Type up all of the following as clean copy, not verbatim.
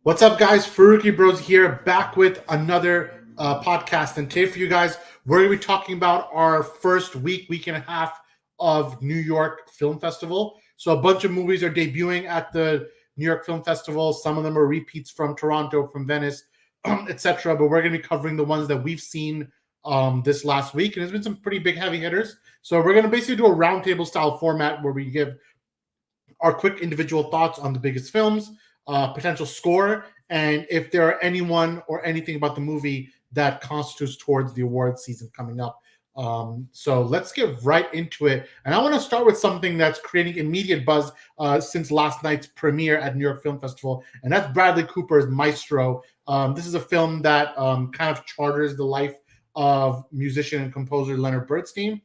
What's up, guys? Farooqi Bros here, back with another podcast. And today, for you guys, we're going to be talking about our first week and a half of New York Film Festival. So, a bunch of movies are debuting at the New York Film Festival. Some of them are repeats from Toronto, from Venice, etc. But we're going to be covering the ones that we've seen this last week. And there's been some pretty big heavy hitters. So, we're going to basically do a roundtable style format where we give our quick individual thoughts on the biggest films, potential score, and if there are anyone or anything about the movie that constitutes towards the award season coming up. So let's get right into it. And I want to start with something that's creating immediate buzz since last night's premiere at New York Film Festival, and that's Bradley Cooper's Maestro. This is a film that kind of charters the life of musician and composer Leonard Bernstein.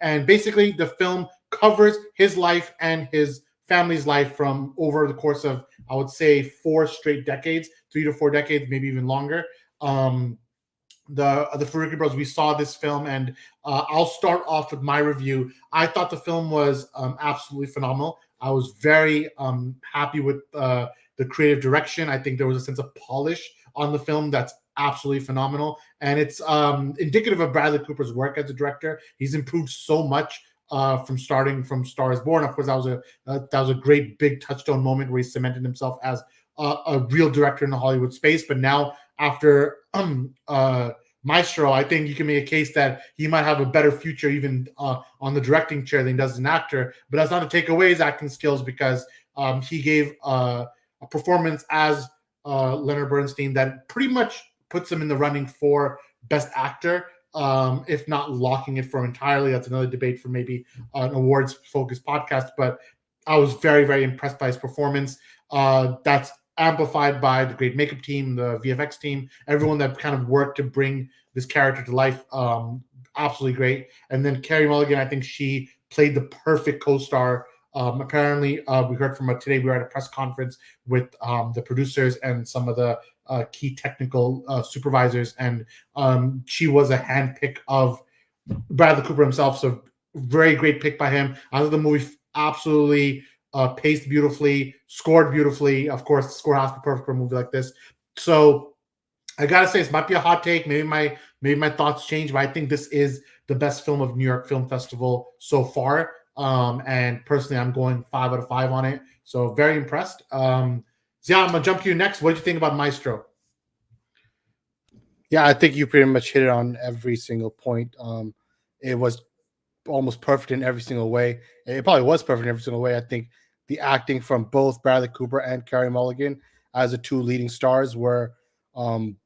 And basically, the film covers his life and his family's life from over the course of, I would say, 4 straight decades, 3 to 4 decades, maybe even longer. Um, the Farooqi Bros, we saw this film, and I'll start off with my review. I thought the film was absolutely phenomenal. I was very happy with the creative direction. I think there was a sense of polish on the film that's absolutely phenomenal, and it's indicative of Bradley Cooper's work as a director. He's improved so much from starting from Star is Born. Of course, that was a great big touchstone moment where he cemented himself as a real director in the Hollywood space. But now, after Maestro, I think you can make a case that he might have a better future even on the directing chair than he does as an actor. But that's not to take away his acting skills, because he gave a performance as Leonard Bernstein that pretty much puts him in the running for Best Actor. If not locking it for him entirely. That's another debate for maybe an awards-focused podcast. But I was very, very impressed by his performance. That's amplified by the great makeup team, the VFX team, everyone that kind of worked to bring this character to life. Absolutely great. And then Carey Mulligan, I think she played the perfect co-star. Apparently, we heard from her today. We were at a press conference with the producers and some of the key technical supervisors, and she was a handpick of Bradley Cooper himself. So very great pick by him. I thought the movie absolutely paced beautifully, scored beautifully. Of course, the score has to be perfect for a movie like this. So I gotta say, this might be a hot take. Maybe my thoughts change, but I think this is the best film of New York Film Festival so far. And personally, I'm going 5 out of 5 on it. So very impressed. Zion, I'm gonna jump to you next. What did you think about Maestro? Yeah, I think you pretty much hit it on every single point. It was almost perfect in every single way. It probably was perfect in every single way. I think the acting from both Bradley Cooper and Carey Mulligan as the two leading stars were um,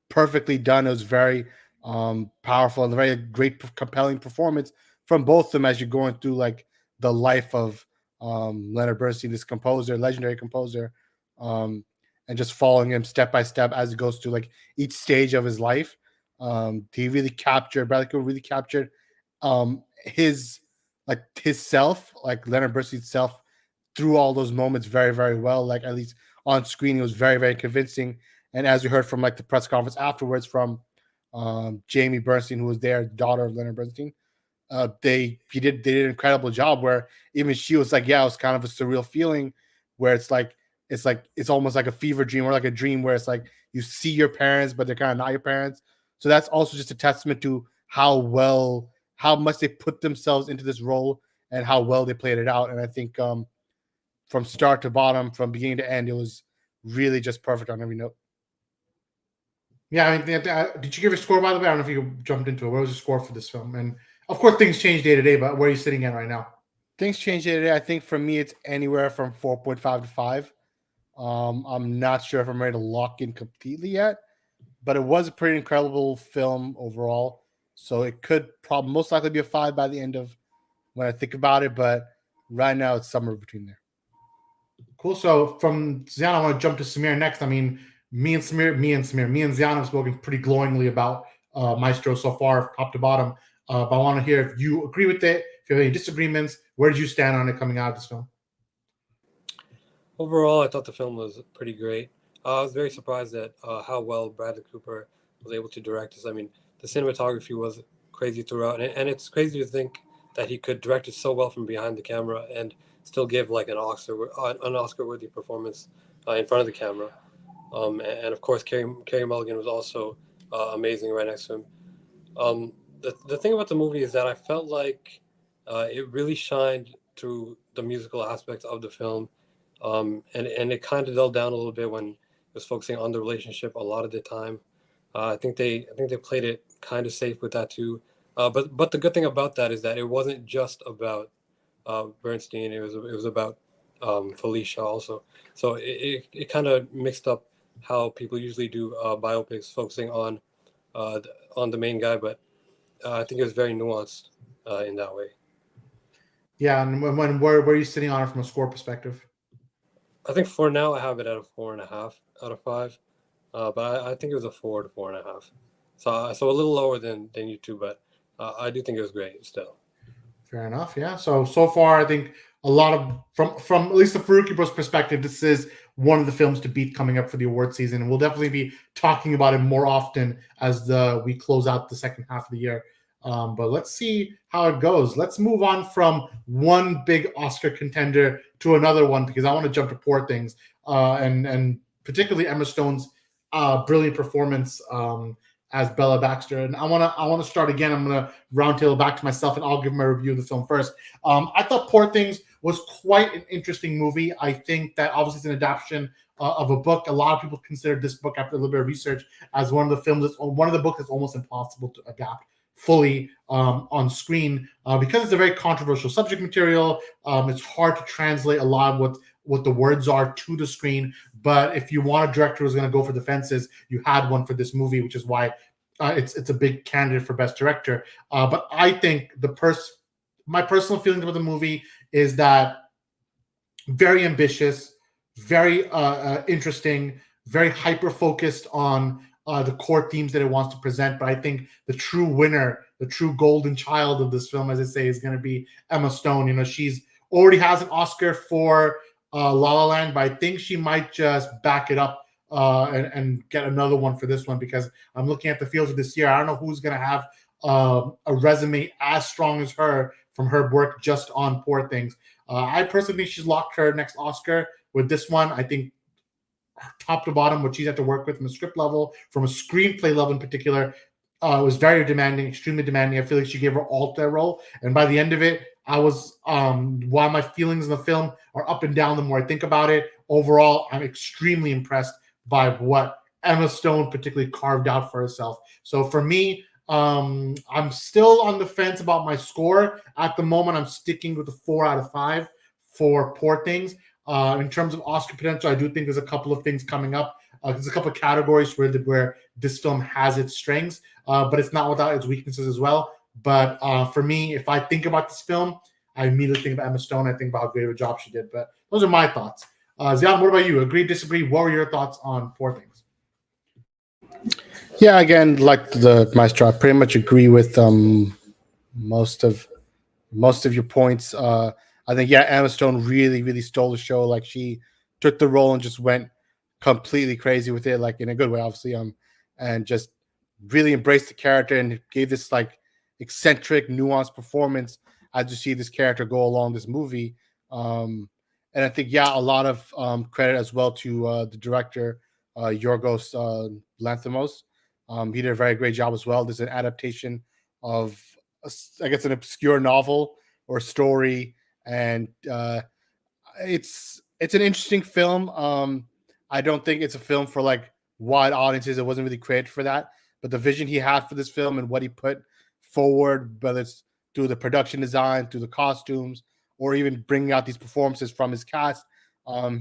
perfectly done. It was very powerful and a very great, compelling performance from both of them as you're going through like the life of Leonard Bernstein, this composer, legendary composer, um, and just following him step by step as he goes through like each stage of his life. He really captured, Bradley Cooper really captured his his self, like Leonard Bernstein's self, through all those moments very, very well. Like at least on screen, it was very, very convincing. And as we heard from like the press conference afterwards from Jamie Bernstein, who was there, daughter of Leonard Bernstein, they did an incredible job where even she was like, yeah, it was kind of a surreal feeling where it's almost like a fever dream or like a dream where it's like you see your parents, but they're kind of not your parents. So that's also just a testament to how much they put themselves into this role and how well they played it out. And I think from start to bottom, from beginning to end, it was really just perfect on every note. Yeah, I mean, did you give a score, by the way? I don't know if you jumped into it. What was the score for this film? And of course, things change day to day, but where are you sitting at right now? Things changed today. I think for me, it's anywhere from 4.5 to 5. I'm not sure if I'm ready to lock in completely yet, but it was a pretty incredible film overall. So it could probably most likely be a 5 by the end of when I think about it. But right now, it's somewhere between there. Cool. So from Zion, I want to jump to Samir next. I mean, me and Zion have spoken pretty glowingly about Maestro so far, top to bottom. But I want to hear if you agree with it, if you have any disagreements. Where did you stand on it coming out of this film? Overall, I thought the film was pretty great. I was very surprised at how well Bradley Cooper was able to direct this. I mean, the cinematography was crazy throughout, and it's crazy to think that he could direct it so well from behind the camera and still give like an Oscar-worthy performance in front of the camera. And of course, Carey Mulligan was also amazing right next to him. The thing about the movie is that I felt like it really shined through the musical aspects of the film, and it kind of dulled down a little bit when it was focusing on the relationship a lot of the time. I think they played it kind of safe with that too. But the good thing about that is that it wasn't just about Bernstein. It was about Felicia also. So it kind of mixed up how people usually do biopics, focusing on the main guy, but I think it was very nuanced in that way. Yeah, and where are you sitting on it from a score perspective? I think for now I have it at a 4.5 out of 5, but I think it was a 4 to 4.5. So a little lower than you two, but I do think it was great still. Fair enough. Yeah. So far, I think a lot of from at least the Farooqi Bros perspective, this is one of the films to beat coming up for the award season, and we'll definitely be talking about it more often as we close out the second half of the year. But let's see how it goes. Let's move on from one big Oscar contender to another one because I want to jump to Poor Things, and particularly Emma Stone's brilliant performance as Bella Baxter. And I want to start again. I'm gonna roundtable back to myself, and I'll give my review of the film first. I thought Poor Things was quite an interesting movie. I think that obviously it's an adaptation of a book. A lot of people consider this book, after a little bit of research, as one of the books that's almost impossible to adapt fully on screen because it's a very controversial subject material. It's hard to translate a lot of what the words are to the screen. But if you want a director who's going to go for the fences, you had one for this movie, which is why it's a big candidate for Best Director. But I think my personal feelings about the movie is that very ambitious, very interesting, very hyper focused on the core themes that it wants to present. But I think the true winner, the true golden child of this film, as I say, is going to be Emma Stone. You know, she's already has an Oscar for La La Land, but I think she might just back it up and get another one for this one because I'm looking at the fields of this year. I don't know who's going to have a resume as strong as her from her work just on Poor Things. I personally think she's locked her next Oscar with this one. I think top to bottom, what she's had to work with from a script level, from a screenplay level in particular, was very demanding, extremely demanding. I feel like she gave her all to that role. And by the end of it, I was, while my feelings in the film are up and down the more I think about it, overall, I'm extremely impressed by what Emma Stone particularly carved out for herself. So for me, I'm still on the fence about my score. At the moment, I'm sticking with the 4 out of 5 for Poor Things. In terms of Oscar potential, I do think there's a couple of things coming up. There's a couple of categories where this film has its strengths, but it's not without its weaknesses as well. But for me, if I think about this film, I immediately think about Emma Stone. I think about how great of a job she did. But those are my thoughts. Zion, what about you? Agree, disagree? What were your thoughts on Poor Things? Yeah, again, like the Maestro, I pretty much agree with most of your points. I think Emma Stone really, really stole the show. Like she took the role and just went completely crazy with it, like in a good way, obviously. And just really embraced the character and gave this like eccentric, nuanced performance as you see this character go along this movie. And I think a lot of credit as well to the director Yorgos Lanthimos. He did a very great job as well. There's an adaptation of, I guess, an obscure novel or story, and it's an interesting film. I don't think it's a film for like wide audiences. It wasn't really created for that. But the vision he had for this film and what he put forward, whether it's through the production design, through the costumes, or even bringing out these performances from his cast,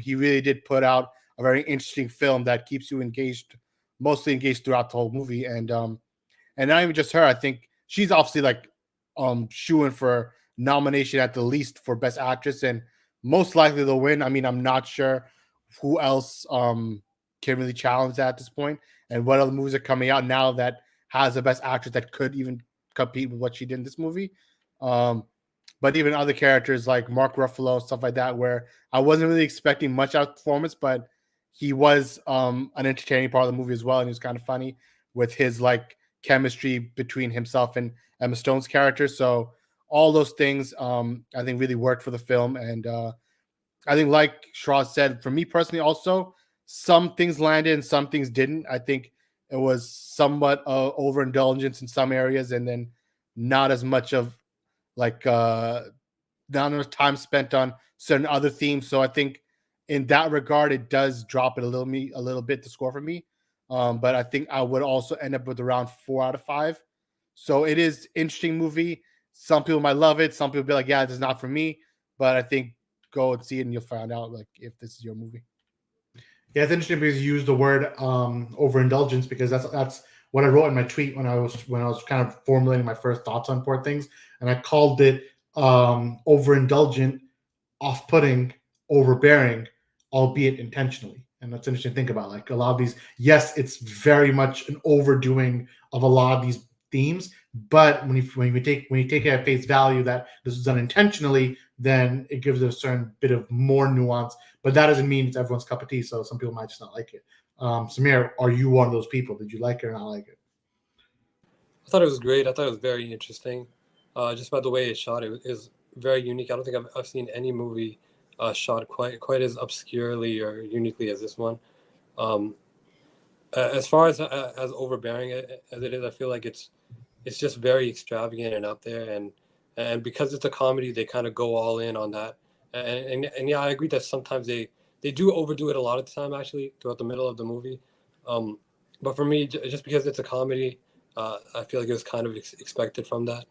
he really did put out a very interesting film that keeps you engaged, mostly engaged throughout the whole movie. And not even just her. I think she's obviously like shooing for nomination at the least for Best Actress, and most likely they'll win. I mean, I'm not sure who else can really challenge that at this point, and what other movies are coming out now that has a Best Actress that could even compete with what she did in this movie. But even other characters like Mark Ruffalo, stuff like that, where I wasn't really expecting much out of the performance, but he was an entertaining part of the movie as well, and he was kind of funny with his like chemistry between himself and Emma Stone's character. So all those things, I think, really worked for the film. And I think, like Shiraz said, for me personally, also, some things landed and some things didn't. I think it was somewhat overindulgence in some areas, and then not as much of like not enough time spent on certain other themes. So I think in that regard, it does drop it a little bit to score for me. But I think I would also end up with around 4 out of 5. So it is interesting movie. Some people might love it. Some people be like, yeah, this is not for me. But I think go and see it and you'll find out like if this is your movie. Yeah, it's interesting because you used the word overindulgence, because that's what I wrote in my tweet when I was kind of formulating my first thoughts on Poor Things, and I called it overindulgent, off-putting, overbearing, albeit intentionally. And that's interesting to think about. Like a lot of these, yes, it's very much an overdoing of a lot of these themes, but when you take it at face value that this is done intentionally, then it gives it a certain bit of more nuance. But that doesn't mean it's everyone's cup of tea. So some people might just not like it. Samir, are you one of those people? Did you like it or not like it? I thought it was great. I thought it was very interesting. Just by the way it's shot, it is very unique. I don't think I've seen any movie shot quite as obscurely or uniquely as this one. As far as overbearing as it is, I feel like it's just very extravagant and out there, and because it's a comedy, they kind of go all in on that. And yeah, I agree that sometimes they do overdo it a lot of the time, actually, throughout the middle of the movie. But for me, just because it's a comedy, I feel like it was kind of expected from that.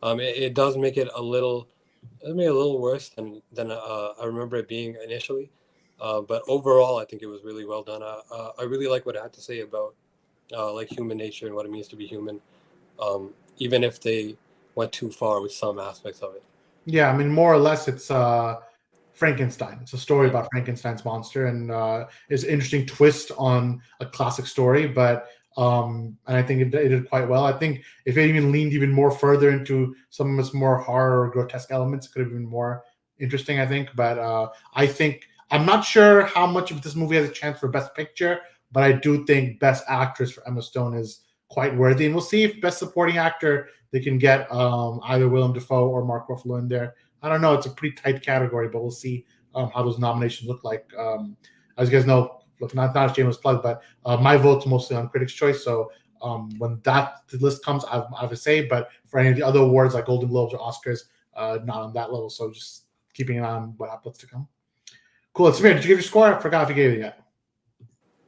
It does make it a little worse than I remember it being initially. But overall, I think it was really well done. I really like what it had to say about like human nature and what it means to be human, even if they went too far with some aspects of it. Yeah, I mean, more or less, it's Frankenstein. It's a story about Frankenstein's monster, and it's an interesting twist on a classic story. But and I think it did quite well. I think if it even leaned even more further into some of its more horror or grotesque elements, it could have been more interesting, I think. But I think I'm not sure how much of this movie has a chance for Best Picture, but I do think Best Actress for Emma Stone is quite worthy, and we'll see if Best Supporting Actor they can get either Willem Dafoe or Mark Ruffalo in there. I don't know. It's a pretty tight category, but we'll see how those nominations look like. As you guys know, look, not a shameless plug, but my vote's mostly on Critics' Choice. So when that list comes, I have a say. But for any of the other awards like Golden Globes or Oscars, not on that level. So just keeping an eye on what's to come. Cool. Samir, did you give your score? I forgot if you gave it yet.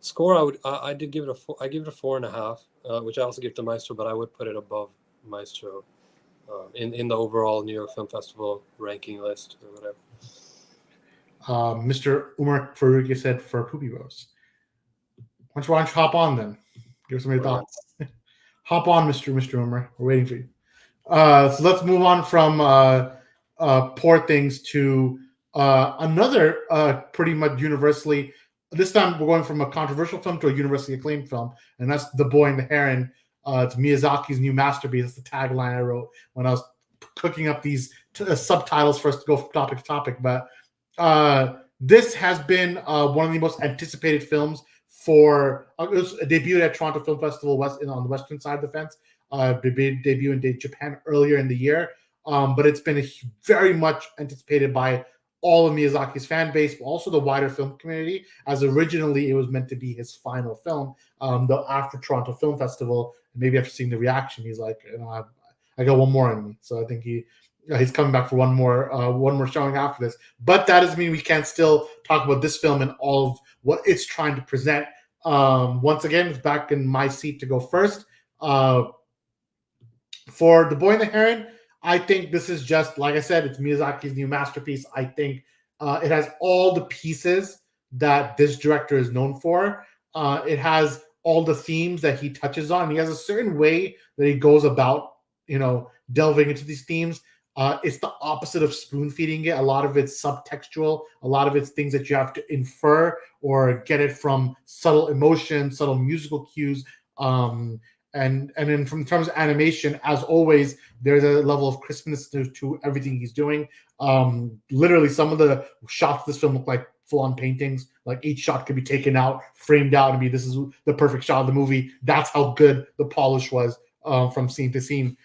Score, I did give it a 4. I gave it a 4.5, which I also give to Maestro, but I would put it above Maestro in the overall New York Film Festival ranking list or whatever. Mr. Umar Farooqi said for Poopy Bros. Why don't you hop on then? Give us some of your thoughts. Hop on, Mr. Umar. We're waiting for you. So let's move on from Poor Things to another pretty much universally. This time we're going from a controversial film to a universally acclaimed film, and that's The Boy and the Heron. It's Miyazaki's new masterpiece. That's the tagline I wrote when I was cooking up these subtitles for us to go from topic to topic. But this has been one of the most anticipated films for. It was debuted at Toronto Film Festival on the western side of the fence. Debuted in Japan earlier in the year, but it's been very much anticipated by all of Miyazaki's fan base, but also the wider film community, as originally it was meant to be his final film. Though after Toronto Film Festival, maybe after seeing the reaction, he's like, I got one more in me. So I think he's coming back for one more showing after this. But that doesn't mean we can't still talk about this film and all of what it's trying to present. Once again, it's back in my seat to go first. For The Boy and the Heron, I think this is just, like I said, it's Miyazaki's new masterpiece. I think it has all the pieces that this director is known for. It has all the themes that he touches on. He has a certain way that he goes about, delving into these themes. It's the opposite of spoon feeding it. A lot of it's subtextual. A lot of it's things that you have to infer or get it from subtle emotion, subtle musical cues. And then from terms of animation, as always, there's a level of crispness to everything he's doing. Literally, some of the shots of this film look like full-on paintings. Like each shot could be taken out, framed out, and be this is the perfect shot of the movie. That's how good the polish was from scene to scene.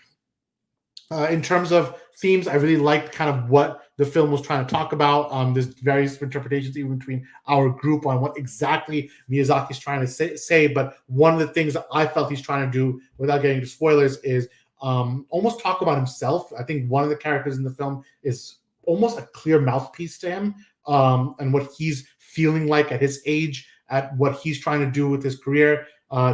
In terms of themes, I really liked kind of what the film was trying to talk about. There's various interpretations even between our group on what exactly Miyazaki's trying to say. But one of the things that I felt he's trying to do, without getting into spoilers, is almost talk about himself. I think one of the characters in the film is almost a clear mouthpiece to him, and what he's feeling like at his age, at what he's trying to do with his career.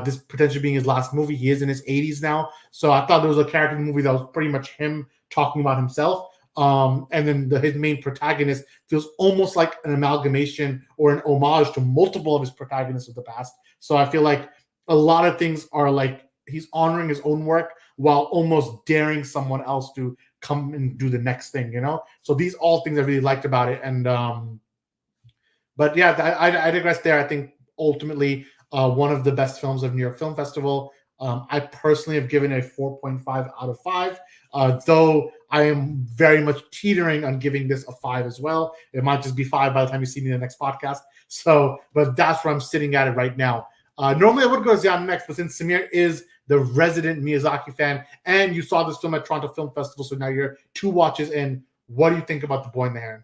This potentially being his last movie. He is in his 80s now. So I thought there was a character in the movie that was pretty much him talking about himself. And then his main protagonist feels almost like an amalgamation or an homage to multiple of his protagonists of the past. So I feel like a lot of things are like he's honoring his own work while almost daring someone else to come and do the next thing, you know? So these all things I really liked about it. And but yeah, I digress there. I think ultimately one of the best films of New York Film Festival. I personally have given it a 4.5 out of 5, though I am very much teetering on giving this a 5 as well. It might just be 5 by the time you see me in the next podcast. So, but that's where I'm sitting at it right now. Normally I would go to Zion next, but since Samir is the resident Miyazaki fan, and you saw this film at Toronto Film Festival, so now you're 2 watches in, what do you think about The Boy and the Heron?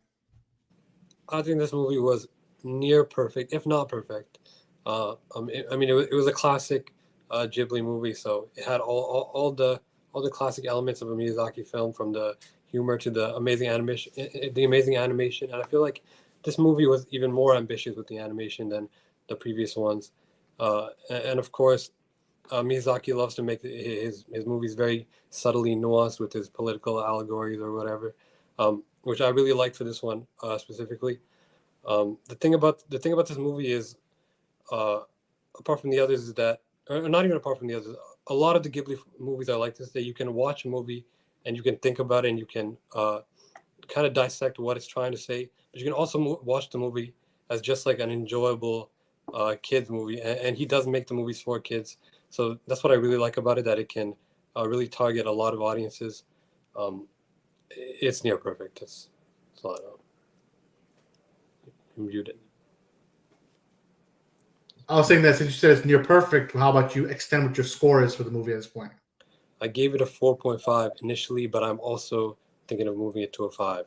I think this movie was near perfect, if not perfect. It was a classic Ghibli movie, so it had all the classic elements of a Miyazaki film, from the humor to the amazing animation. And I feel like this movie was even more ambitious with the animation than the previous ones. And of course, Miyazaki loves to make his movies very subtly nuanced with his political allegories or whatever, which I really liked for this one specifically. The thing about this movie is, apart from the others, is that, or not even apart from the others, a lot of the Ghibli movies are like this, that you can watch a movie and you can think about it and you can kind of dissect what it's trying to say, but you can also watch the movie as just like an enjoyable kids movie, and he does make the movies for kids, so that's what I really like about it, that it can really target a lot of audiences. It's near perfect. That's all I know. Muted. I was saying that since you said it's near perfect, how about you extend what your score is for the movie at this point? I gave it a 4.5 initially, but I'm also thinking of moving it to a 5.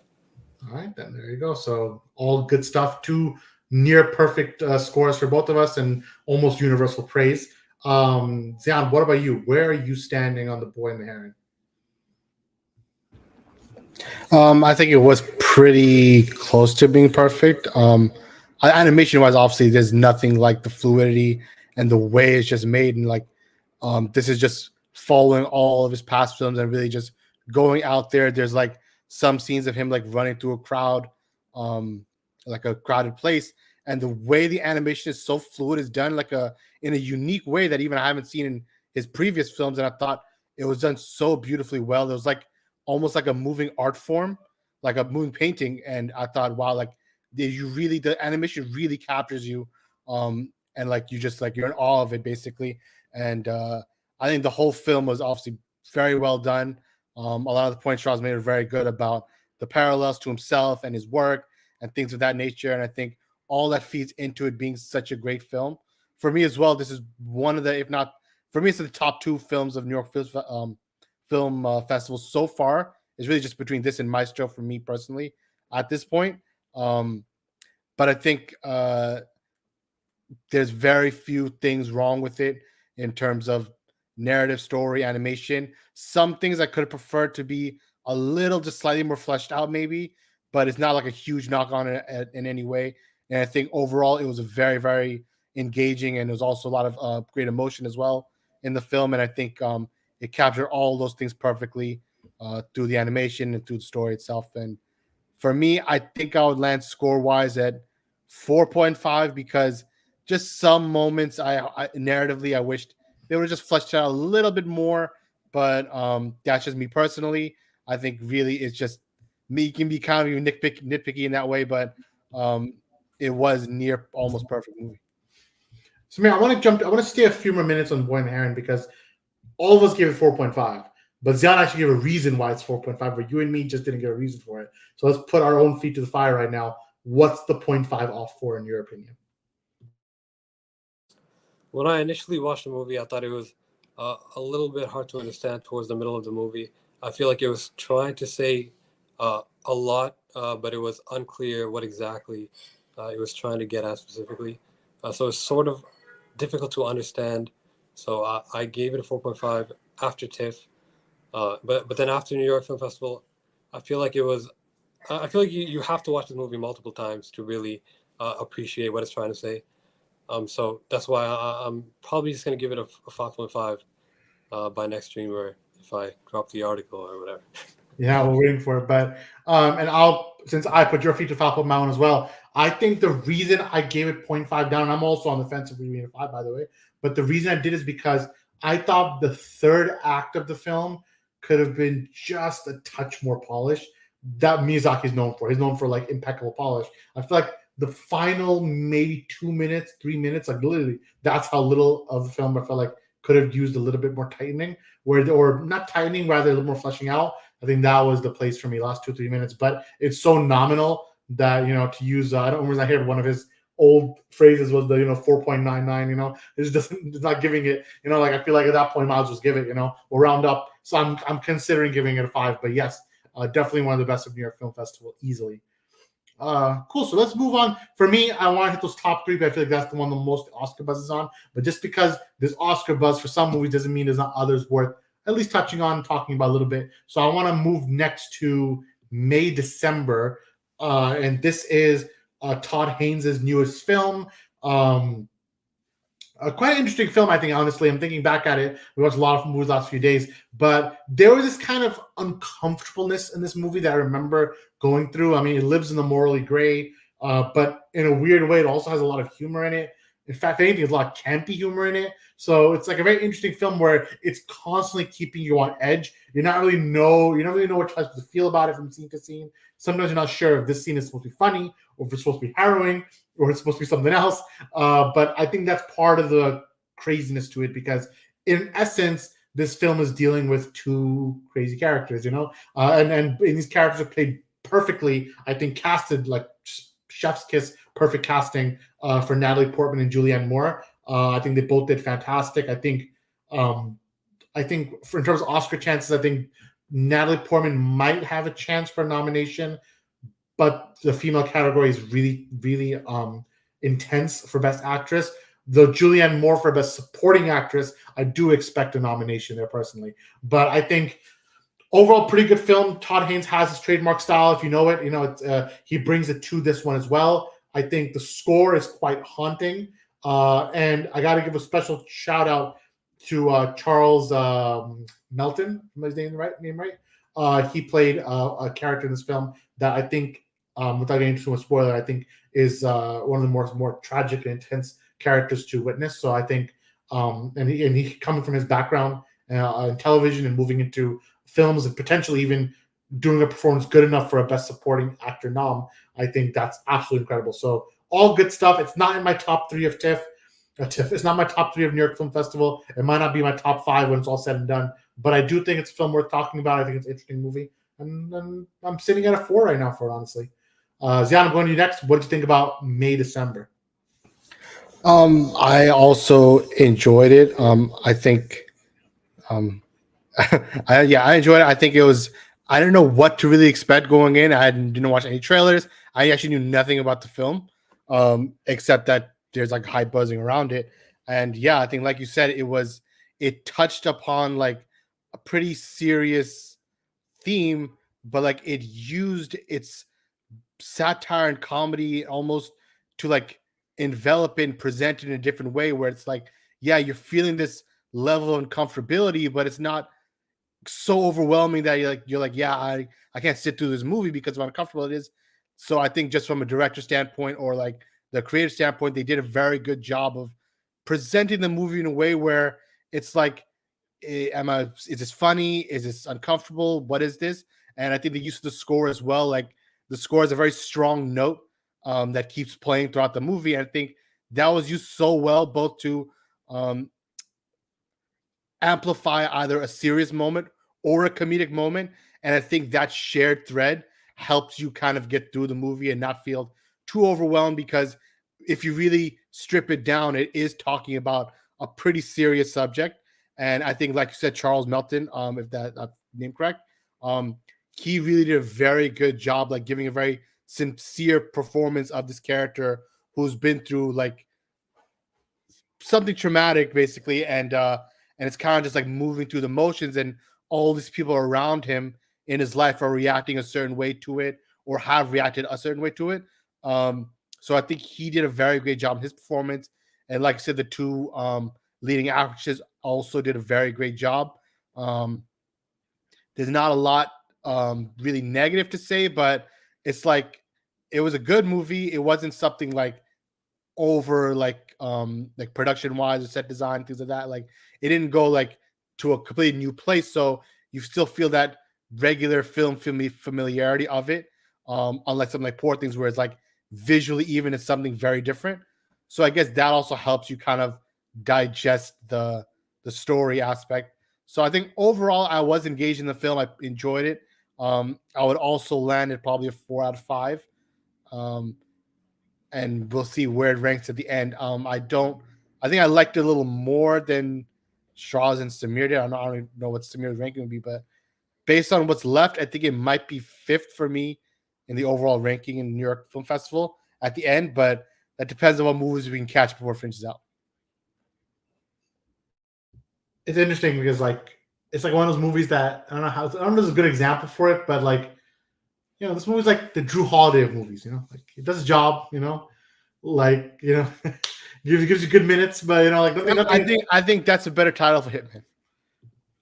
All right, then there you go. So all good stuff. 2 near perfect scores for both of us, and almost universal praise. Zion, what about you? Where are you standing on The Boy and the Heron? I think it was pretty close to being perfect. Animation wise, obviously, there's nothing like the fluidity and the way it's just made, and like this is just following all of his past films and really just going out there. There's like some scenes of him like running through a crowd, like a crowded place, and the way the animation is so fluid is done like in a unique way that even I haven't seen in his previous films, and I thought it was done so beautifully well. There was like almost like a moving art form, like a moving painting, and I thought, wow, like the animation really captures you, and like you just like you're in awe of it basically. And I think the whole film was obviously very well done. A lot of the points Charles made are very good about the parallels to himself and his work and things of that nature. And I think all that feeds into it being such a great film. For me as well, this is one of the, if not, for me, it's the top 2 films of New York Film Festival so far. It's really just between this and Maestro for me personally at this point. But I think there's very few things wrong with it in terms of narrative, story, animation. Some things I could have preferred to be a little just slightly more fleshed out, maybe, but it's not like a huge knock on it in any way. And I think overall it was a very, very engaging, and there was also a lot of great emotion as well in the film. And I think it captured all those things perfectly through the animation and through the story itself. And for me, I think I would land score wise at 4.5, because just some moments I narratively I wished they were just fleshed out a little bit more. But that's just me personally. I think really it's just me, can be kind of nitpicky in that way, but it was near almost perfect movie. So, man, I want to stay a few more minutes on Boy and the Heron because all of us gave it 4.5. But Zion actually gave a reason why it's 4.5, but you and me just didn't get a reason for it. So let's put our own feet to the fire right now. What's the 0.5 off for, in your opinion? When I initially watched the movie, I thought it was a little bit hard to understand towards the middle of the movie. I feel like it was trying to say a lot, but it was unclear what exactly it was trying to get at specifically. So it's sort of difficult to understand. So I gave it a 4.5 after TIFF. But then after New York Film Festival, I feel like it was. I feel like you have to watch the movie multiple times to really appreciate what it's trying to say. So that's why I'm probably just gonna give it a 5.5 by next stream, or if I drop the article or whatever. Yeah, we're waiting for it. But and I'll since I put your feet to Falco Mountain as well, I think the reason I gave it 0.5 down, I'm also on the fence of giving it a 5, by the way. But the reason I did is because I thought the third act of the film could have been just a touch more polished. That Miyazaki is known for. He's known for like impeccable polish. I feel like the final maybe 2 minutes, 3 minutes, like literally, that's how little of the film I felt like could have used a little bit more tightening, or not tightening, rather a little more fleshing out. I think that was the place for me, last 2-3 minutes. But it's so nominal that, to use, I don't remember, I heard one of his old phrases was the 4.99. It's not giving it. Like I feel like at that point, I'll just give it. We'll round up. So I'm considering giving it a 5. But yes, definitely one of the best of New York Film Festival, easily. Cool. So let's move on. For me, I want to hit those top 3, but I feel like that's the one the most Oscar buzz is on. But just because there's Oscar buzz for some movies doesn't mean there's not others worth at least touching on, talking about a little bit. So I want to move next to May, December. And this is Todd Haynes' newest film. Quite an interesting film, I think, honestly. I'm thinking back at it. We watched a lot of movies the last few days, but there was this kind of uncomfortableness in this movie that I remember going through. I mean, it lives in the morally gray, but in a weird way, it also has a lot of humor in it. In fact, if anything, there's a lot of campy humor in it. So it's like a very interesting film where it's constantly keeping you on edge. You don't really know what you're supposed to feel about it from scene to scene. Sometimes you're not sure if this scene is supposed to be funny or if it's supposed to be harrowing or it's supposed to be something else. But I think that's part of the craziness to it, because in essence, this film is dealing with 2 crazy characters, and these characters are played perfectly. I think casted like chef's kiss, perfect casting for Natalie Portman and Julianne Moore. I think they both did fantastic. I think in terms of Oscar chances, I think Natalie Portman might have a chance for a nomination, but the female category is really, really intense for Best Actress. Though Julianne Moore for Best Supporting Actress, I do expect a nomination there personally. But I think overall, pretty good film. Todd Haynes has his trademark style. If you know it, he brings it to this one as well. I think the score is quite haunting. And I got to give a special shout out to Charles Melton. Am I his name right? He played a character in this film that I think, without getting too much spoiler, I think is one of the more tragic and intense characters to witness. So I think, and he coming from his background in television and moving into films and potentially even doing a performance good enough for a Best Supporting Actor nom, I think that's absolutely incredible. So all good stuff. It's not in my top 3 of TIFF. It's not my top 3 of New York Film Festival. It might not be my top 5 when it's all said and done, but I do think it's a film worth talking about. I think it's an interesting movie, and I'm sitting at a 4 right now for it, honestly. Zion, I'm going to you next. What did you think about May, December? I also enjoyed it. I think, I enjoyed it. I think it was. I didn't know what to really expect going in. I didn't watch any trailers. I actually knew nothing about the film, except that there's like hype buzzing around it. And yeah, I think like you said, it touched upon like a pretty serious theme, but like it used its satire and comedy almost to like envelop and present it in a different way, where it's like, yeah, you're feeling this level of uncomfortability, but it's not so overwhelming that you're like, yeah, I can't sit through this movie because of how uncomfortable it is. So I think just from a director standpoint or like the creative standpoint, they did a very good job of presenting the movie in a way where it's like, is this funny? Is this uncomfortable? What is this? And I think the use of the score as well, like the score is a very strong note that keeps playing throughout the movie. And I think that was used so well, both to amplify either a serious moment or a comedic moment. And I think that shared thread helps you kind of get through the movie and not feel too overwhelmed, because if you really strip it down, it is talking about a pretty serious subject. And I think, like you said, Charles Melton, if that name correct, He really did a very good job, like giving a very sincere performance of this character who's been through like something traumatic, basically, and it's kind of just like moving through the motions, and all these people around him in his life are reacting a certain way to it, or have reacted a certain way to it. So I think he did a very great job in his performance, and like I said, the two leading actresses also did a very great job. Um, there's not a lot really negative to say, but it's like it was a good movie. It wasn't something like over like production wise or set design, things like that. Like it didn't go like to a completely new place, so you still feel that regular film familiarity of it, unlike something like Poor Things, where it's like visually even it's something very different. So I guess that also helps you kind of digest the story aspect. So I think overall I was engaged in the film. I enjoyed it. I would also land it probably a 4 out of 5. um and we'll see where it ranks at the end. I think I liked it a little more than Strauss and Samir did. I don't know what Samir's ranking would be, but based on what's left, I think it might be 5th for me in the overall ranking in New York Film Festival at the end, but that depends on what movies we can catch before it finishes out. It's interesting because like it's like one of those movies that I don't know if there's a good example for it, but like this movie's like the Drew Holiday of movies. Like it does its job. Like gives you good minutes, but like nothing. I think that's a better title for Hitman.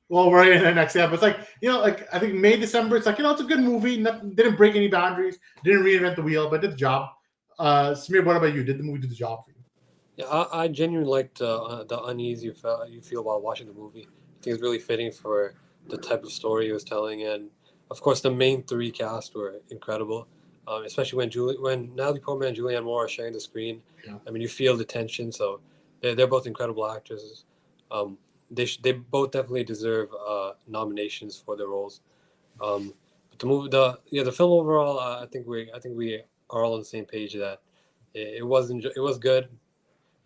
Well, we're in the next step. It's like like I think May, December. It's like it's a good movie. Didn't break any boundaries. Didn't reinvent the wheel, but did the job. Samir, what about you? Did the movie do the job for you? Yeah, I genuinely liked the unease you feel while watching the movie. I think it's really fitting for the type of story he was telling, and of course the main 3 cast were incredible. Especially when Natalie Portman and Julianne Moore are sharing the screen. Yeah. I mean, you feel the tension. So they're both incredible actresses. They both definitely deserve nominations for their roles. But the film overall, I think we are all on the same page that it was good.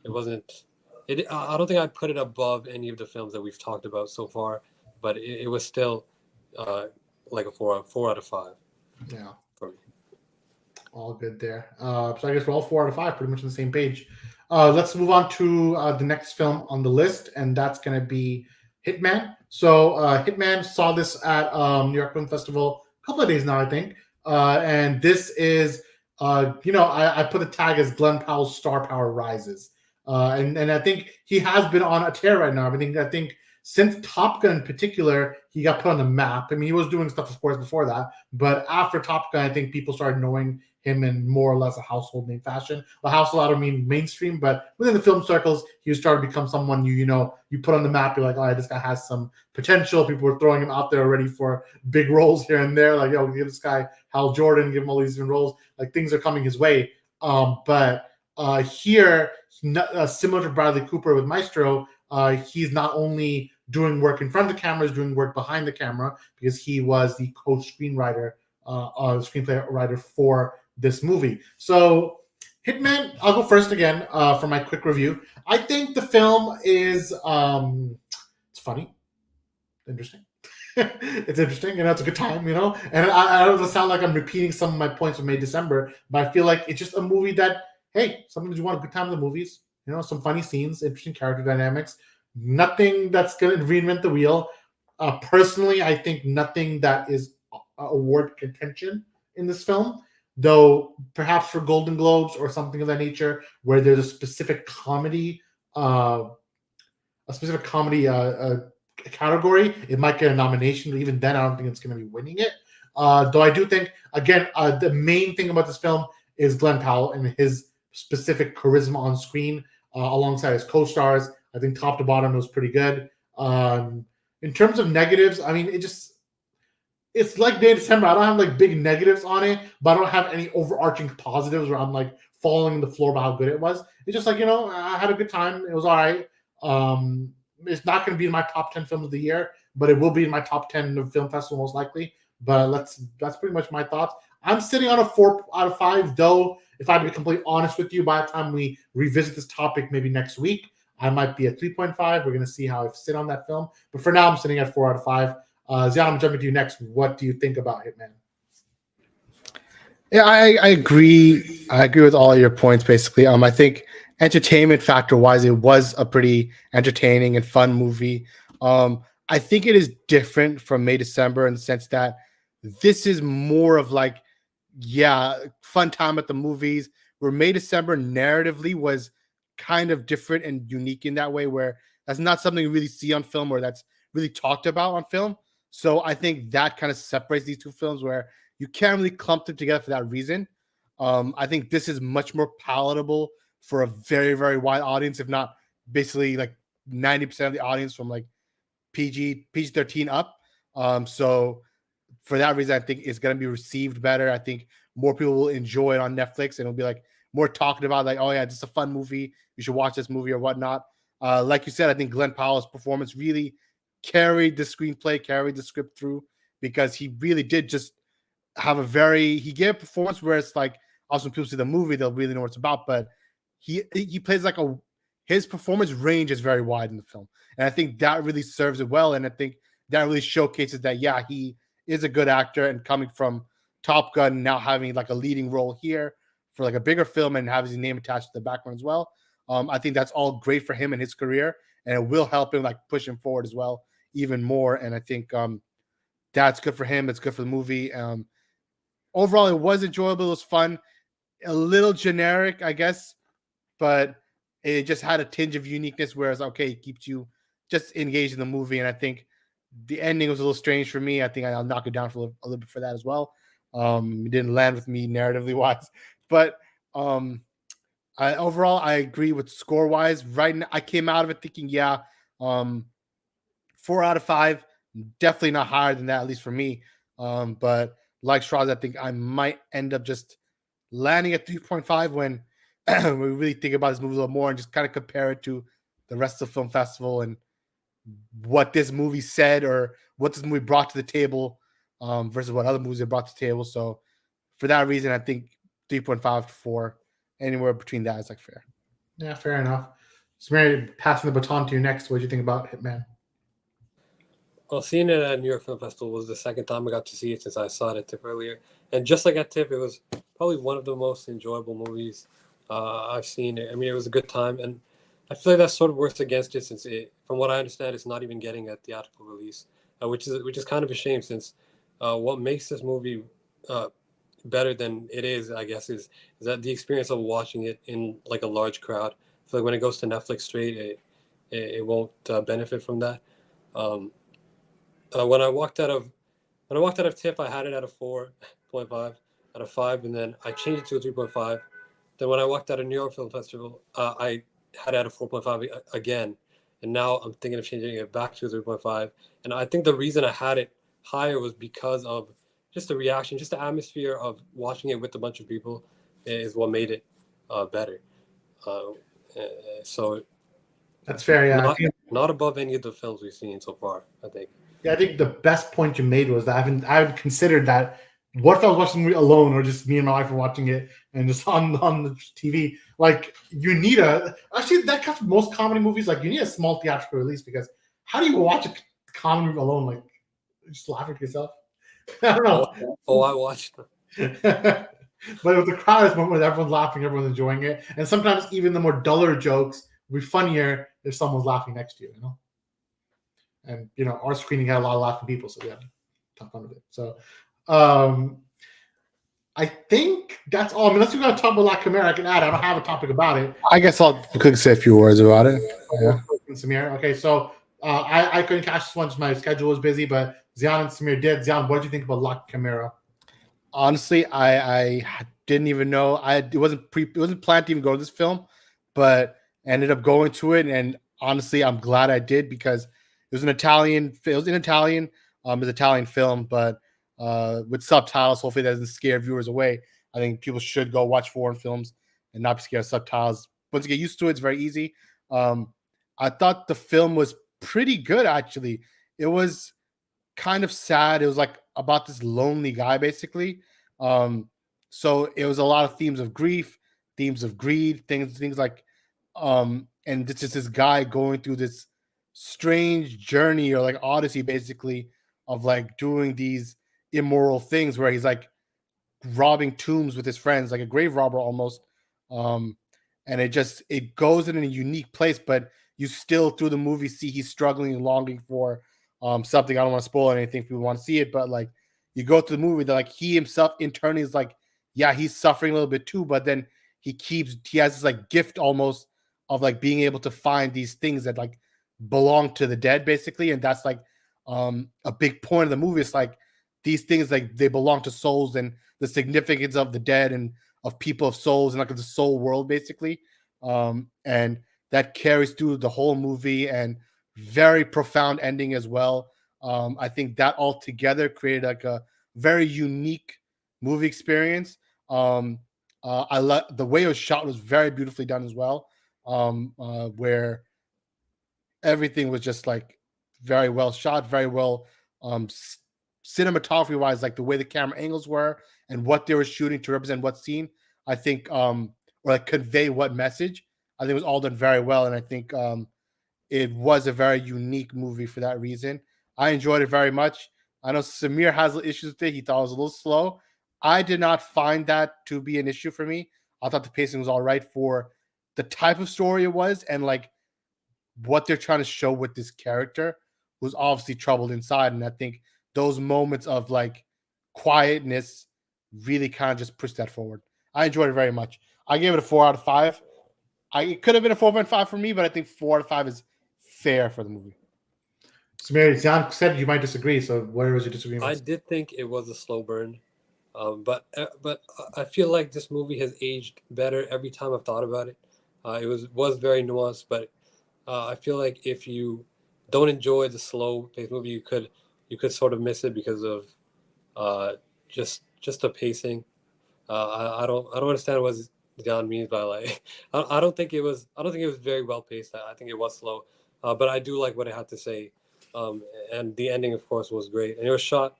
It wasn't. I don't think I'd put it above any of the films that we've talked about so far, but it was still like a 4 out of 5. Yeah. For me. All good there. So I guess we're all 4 out of 5, pretty much on the same page. Let's move on to the next film on the list, and that's going to be Hitman. So Hitman saw this at New York Film Festival a couple of days now, I think. And this is, I put the tag as Glenn Powell's star power rises. And I think he has been on a tear right now. I think since Top Gun in particular, he got put on the map. I mean, he was doing stuff, of course, before that. But after Top Gun, I think people started knowing him in more or less a household name fashion. Well, household, I don't mean mainstream, but within the film circles, he started to become someone you put on the map. You're like, all right, this guy has some potential. People were throwing him out there already for big roles here and there. Like, give this guy Hal Jordan, give him all these different roles. Like, things are coming his way. But here, similar to Bradley Cooper with Maestro, he's not only doing work in front of the camera, he's doing work behind the camera because he was the co-screenwriter, screenplay writer for this movie. So Hitman, I'll go first again for my quick review. I think the film is it's funny, interesting. It's interesting, it's a good time, and I don't sound like I'm repeating some of my points from May, December, but I feel like it's just a movie that, hey, sometimes you want a good time in the movies, some funny scenes, interesting character dynamics, nothing that's going to reinvent the wheel. Personally, I think nothing that is award contention in this film, though perhaps for Golden Globes or something of that nature, where there's a specific comedy category, it might get a nomination. But even then, I don't think it's going to be winning it. Though I do think, again, the main thing about this film is Glenn Powell and his specific charisma on screen alongside his co-stars. I think top to bottom was pretty good. In terms of negatives, I mean, it's like Day December. I don't have like big negatives on it, but I don't have any overarching positives where I'm like falling on the floor about how good it was. It's just like, I had a good time. It was all right. It's not going to be in my top 10 films of the year, but it will be in my top 10 of film festival most likely. But that's pretty much my thoughts. I'm sitting on a 4 out of 5, though. If I had to be completely honest with you, by the time we revisit this topic maybe next week, I might be at 3.5. We're going to see how I sit on that film. But for now, I'm sitting at 4 out of 5. Zion, I'm jumping to you next. What do you think about Hitman? Yeah, I agree. I agree with all your points basically. I think entertainment factor wise, it was a pretty entertaining and fun movie. I think it is different from May December in the sense that this is more of like, yeah, fun time at the movies. Where May December narratively was kind of different and unique in that way, where that's not something you really see on film or that's really talked about on film. So I think that kind of separates these two films where you can't really clump them together for that reason. I think this is much more palatable for a very, very wide audience, if not basically like 90% of the audience from like PG 13 up. So for that reason, I think it's going to be received better. I think more people will enjoy it on Netflix, and it'll be like more talking about like, oh yeah, this is a fun movie. You should watch this movie or whatnot. Like you said, I think Glenn Powell's performance really carried the screenplay, carried the script through because he really did just have a very he gave a performance where it's like also when people see the movie they'll really know what it's about, but he plays like a his performance range is very wide in the film, and I think that really serves it well, and I think that really showcases that yeah he is a good actor and coming from Top Gun now having like a leading role here for like a bigger film and having his name attached to the background as well. I think that's all great for him and his career, and it will help him like push him forward as well even more. And I think that's good for him. It's good for the movie. Overall, it was enjoyable. It was fun. A little generic, I guess, but it just had a tinge of uniqueness. Whereas, okay, it keeps you just engaged in the movie. And I think the ending was a little strange for me. I think I'll knock it down for a little bit for that as well. It didn't land with me narratively wise, but overall, I agree with score wise. Right now, I came out of it thinking, yeah, 4 out of 5, definitely not higher than that, at least for me. But like Strauss, I think I might end up just landing at 3.5 when we really think about this movie a little more and just kind of compare it to the rest of the film festival and what this movie said or what this movie brought to the table versus what other movies have brought to the table. So for that reason, I think 3.5 to 4, anywhere between that is like fair. Yeah, fair enough. So, Mary, passing the baton to you next. What do you think about Hitman? Well, seeing it at New York Film Festival was the second time I got to see it since I saw it at TIFF earlier. And just like at TIFF, it was probably one of the most enjoyable movies I've seen. I mean, it was a good time. And I feel like that sort of works against it since from what I understand, it's not even getting a theatrical release, which is kind of a shame since what makes this movie better than it is, I guess, is that the experience of watching it in like a large crowd. I feel like when it goes to Netflix straight, it won't benefit from that. When I walked out of TIFF, I had it at a 4.5 out of 5, and then I changed it to a 3.5. Then when I walked out of New York Film Festival, I had it at a 4.5 again, and now I'm thinking of changing it back to a 3.5. And I think the reason I had it higher was because of just the reaction, just the atmosphere of watching it with a bunch of people is what made it better. So That's fair. Yeah, not above any of the films we've seen so far, I think. Yeah, I think the best point you made was that I haven't considered that. What if I was watching the movie alone, or just me and my wife were watching it and just on the TV? Like you need actually that comes with most comedy movies. Like you need a small theatrical release because how do you watch a comedy movie alone? Like just laughing to yourself. I don't know. I watched them. But with the crowd, it's when everyone's laughing, everyone's enjoying it, and sometimes even the more duller jokes will be funnier if someone's laughing next to you. You know. And our screening had a lot of laughing people, so we had to talk fun of it. So, I think that's all. I mean, unless we're going to talk about La Chimera, I can add. I don't have a topic about it. I guess I'll quickly say a few words about it. Yeah. Samir. Okay, so I couldn't catch this one. My schedule was busy, but Zion and Samir did. Zion, what did you think about La Chimera? Honestly, I didn't even know. It wasn't planned to even go to this film, but ended up going to it, and honestly, I'm glad I did because it was in Italian. It's an Italian film, but with subtitles. Hopefully, that doesn't scare viewers away. I think people should go watch foreign films and not be scared of subtitles. Once you get used to it, it's very easy. I thought the film was pretty good, actually. It was kind of sad. It was like about this lonely guy, basically. So it was a lot of themes of grief, themes of greed, things like, and it's just this guy going through this strange journey or like odyssey, basically, of like doing these immoral things where he's like robbing tombs with his friends, like a grave robber almost. Um, and it goes in a unique place, but you still through the movie see he's struggling and longing for something. I don't want to spoil anything if people want to see it, but like you go through the movie that like he himself internally is like, yeah, he's suffering a little bit too, but then he has this like gift almost of like being able to find these things that like belong to the dead basically, and that's like a big point of the movie. It's like these things like they belong to souls and the significance of the dead and of people of souls and like the soul world basically, and that carries through the whole movie and very profound ending as well. I think that all together created like a very unique movie experience. I love the way it was shot was very beautifully done as well, where everything was just like very well shot, very well cinematography wise, like the way the camera angles were and what they were shooting to represent what scene. I think or like convey what message. I think it was all done very well, and I think it was a very unique movie for that reason. I enjoyed it very much. I know Samir has issues with it. He thought it was a little slow. I did not find that to be an issue for me. I thought the pacing was all right for the type of story it was and like what they're trying to show with this character who's obviously troubled inside. And I think those moments of like quietness really kind of just pushed that forward. I enjoyed it very much. I gave it a 4 out of 5. It could have been a 4.5 for me, but I think 4 out of 5 is fair for the movie. Samir, Zion said you might disagree. So where was your disagreement? I did think it was a slow burn, but I feel like this movie has aged better every time I've thought about it. It was very nuanced, but I feel like if you don't enjoy the slow paced movie, you could sort of miss it because of just the pacing. I don't understand what John means by like I don't think it was very well paced. I think it was slow, but I do like what it had to say, and the ending of course was great, and it was shot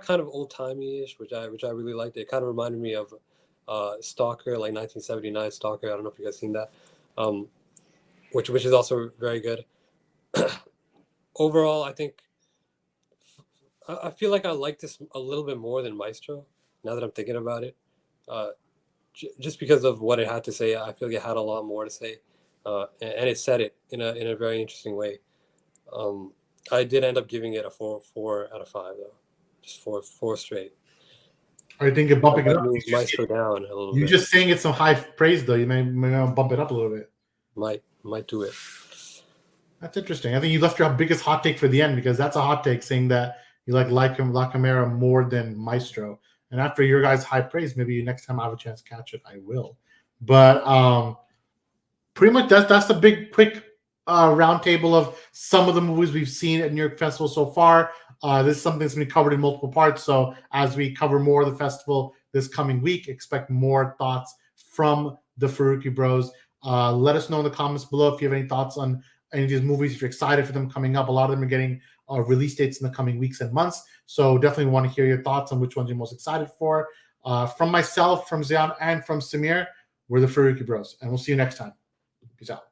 kind of old timey ish, which I really liked. It kind of reminded me of Stalker, like 1979 Stalker. I don't know if you guys seen that, which is also very good. Overall, I think I feel like I like this a little bit more than Maestro. Now that I'm thinking about it, just because of what it had to say, I feel like it had a lot more to say, and it said it in a very interesting way. I did end up giving it a 4 out of 5 though, just four straight. I think you're bumping it up. Maestro down a little You're bit. just saying it's some high praise though. You may bump it up a little bit. Might do it. That's interesting. I think you left your biggest hot take for the end because that's a hot take saying that you like La Camera more than Maestro. And after your guys' high praise, maybe next time I have a chance to catch it, I will. But pretty much that's the big quick roundtable of some of the movies we've seen at New York Festival so far. This is something that's been covered in multiple parts. So as we cover more of the festival this coming week, expect more thoughts from the Farooqi Bros. Let us know in the comments below if you have any thoughts on any of these movies, if you're excited for them coming up. A lot of them are getting release dates in the coming weeks and months. So definitely want to hear your thoughts on which ones you're most excited for. From myself, from Zion, and from Samir, we're the Farooqi Bros. And we'll see you next time. Peace out.